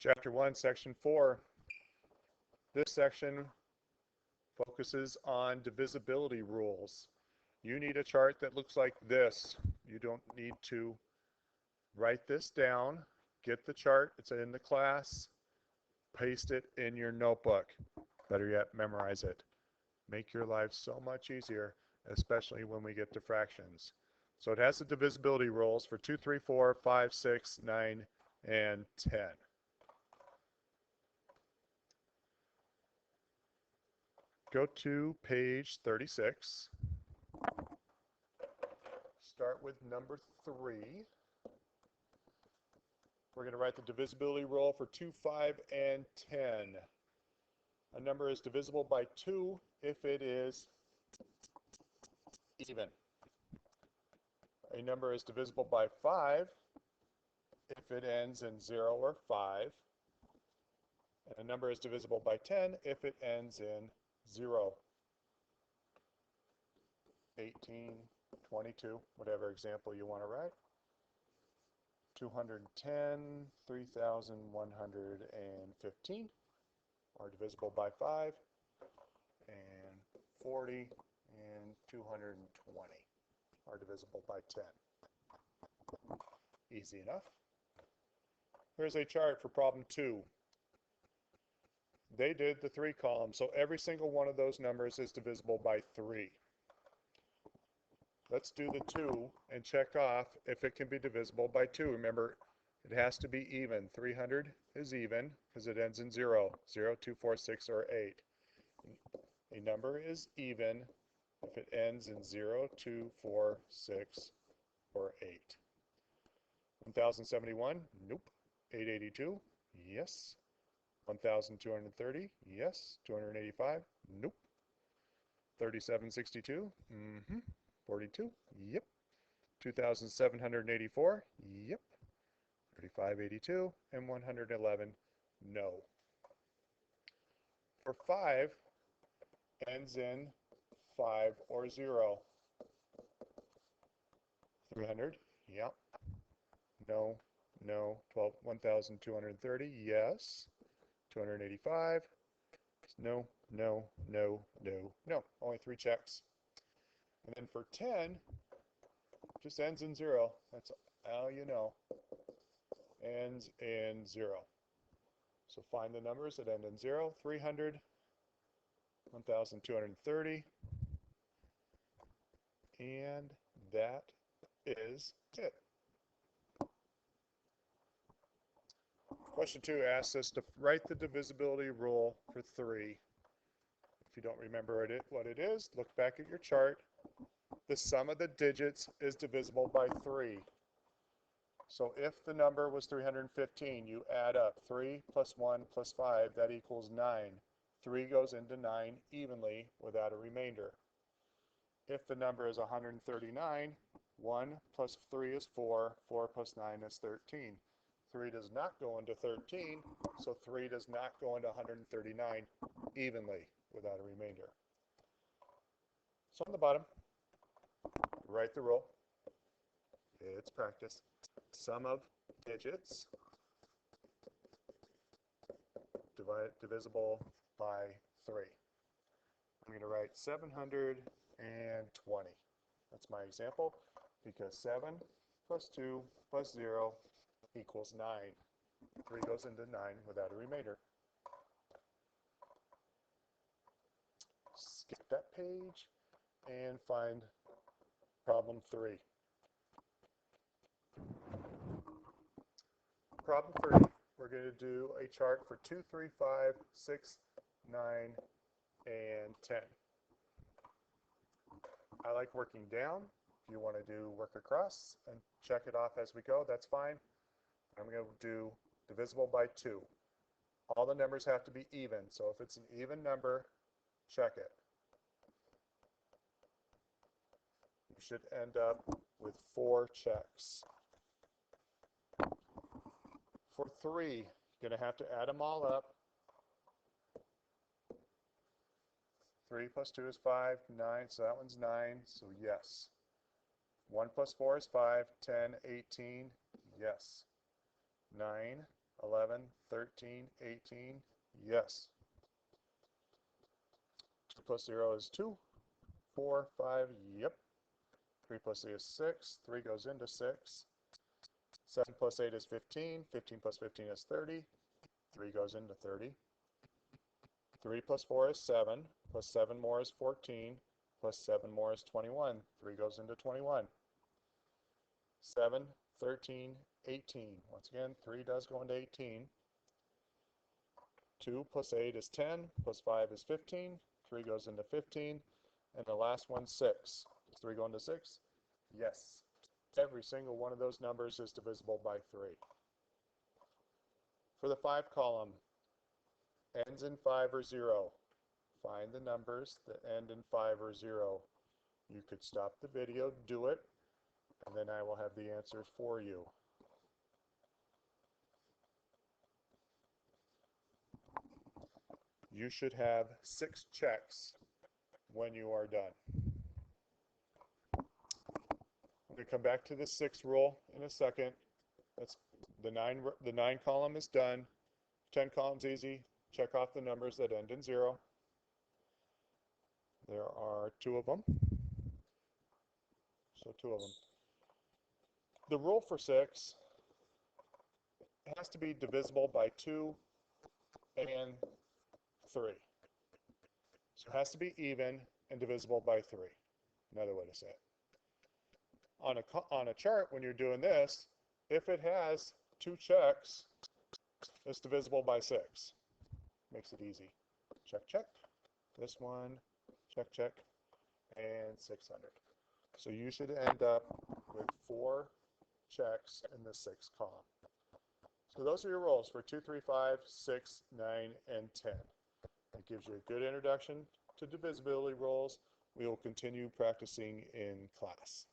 Chapter 1, Section 4. This section focuses on divisibility rules. You need a chart that looks like this. You don't need to write this down. Get the chart. It's in the class. Paste it in your notebook. Better yet, memorize it. Make your life so much easier, especially when we get to fractions. So it has the divisibility rules for 2, 3, 4, 5, 6, 9, and 10. Go to page 36. Start with number 3. We're going to write the divisibility rule for 2, 5, and 10. A number is divisible by 2 if it is even. A number is divisible by 5 if it ends in 0 or 5. And a number is divisible by 10 if it ends in 0. 18, 22, whatever example you want to write. 210, 3,115 are divisible by 5, and 40 and 220 are divisible by 10. Easy enough. Here's a chart for problem 2. They did the 3 columns, so every single one of those numbers is divisible by 3. Let's do the 2 and check off if it can be divisible by 2. Remember, it has to be even. 300 is even because it ends in 0. 0, 2, 4, 6, or 8. A number is even if it ends in 0, 2, 4, 6, or 8. 1071? Nope. 882? Yes. 1230? Yes. 285? Nope. 3762? Mm-hmm. 42? Yep. 2784? Yep. 3582 and 111? No. For 5, ends in 5 or 0. 300? Yep. No. No. 1230? Yes. 285? No. No. No. No. No. Only 3 checks. And then for 10, just ends in 0. That's all you know. Ends in 0. So find the numbers that end in 0. 300, 1230, and that is it. Question 2 asks us to write the divisibility rule for 3. If you don't remember what it is, look back at your chart. The sum of the digits is divisible by 3. So if the number was 315, you add up 3 plus 1 plus 5, that equals 9. 3 goes into 9 evenly without a remainder. If the number is 139, 1 plus 3 is 4, 4 plus 9 is 13. 3 does not go into 13, so 3 does not go into 139 evenly without a remainder. So on the bottom, write the rule. It's practice. Sum of digits divisible by 3. I'm going to write 720. That's my example because 7 plus 2 plus 0 equals 9. 3 goes into 9 without a remainder. Skip that page and find problem 3. Problem 3, we're going to do a chart for 2, 3, 5, 6, 9, and 10. I like working down. If you want to do work across and check it off as we go, that's fine. I'm going to do divisible by 2. All the numbers have to be even, so if it's an even number, check it. You should end up with 4 checks. For 3, you're going to have to add them all up. 3 plus 2 is 5, 9, so that one's 9, so yes. 1 plus 4 is 5, 10, 18, yes. 9 11, 13, 18, yes. 2 plus 0 is 2, 4, 5, yep. 3 plus 3 is 6, 3 goes into 6. 7 plus 8 is 15, 15 plus 15 is 30, 3 goes into 30. 3 plus 4 is 7, plus 7 more is 14, plus 7 more is 21, 3 goes into 21. 7, 13, 18. Once again, 3 does go into 18. 2 plus 8 is 10, plus 5 is 15, 3 goes into 15, and the last one, 6. Does 3 go into 6? Yes. Every single one of those numbers is divisible by 3. For the 5 column, ends in 5 or 0. Find the numbers that end in 5 or 0. You could stop the video, do it, and then I will have the answers for you. You should have 6 checks when you are done. I'm going to come back to the 6 rule in a second. That's the 9 column is done. 10 columns easy. Check off the numbers that end in 0. There are 2 of them. So 2 of them. The rule for 6 has to be divisible by 2 and 3. So it has to be even and divisible by 3. Another way to say it. On a chart, when you're doing this, if it has 2 checks, it's divisible by 6. Makes it easy. Check, check. This one, check, check, and 600. So you should end up with 4 checks in the 6th column. So those are your rules for 2, 3, 5, 6, 9, and 10. That gives you a good introduction to divisibility rules. We will continue practicing in class.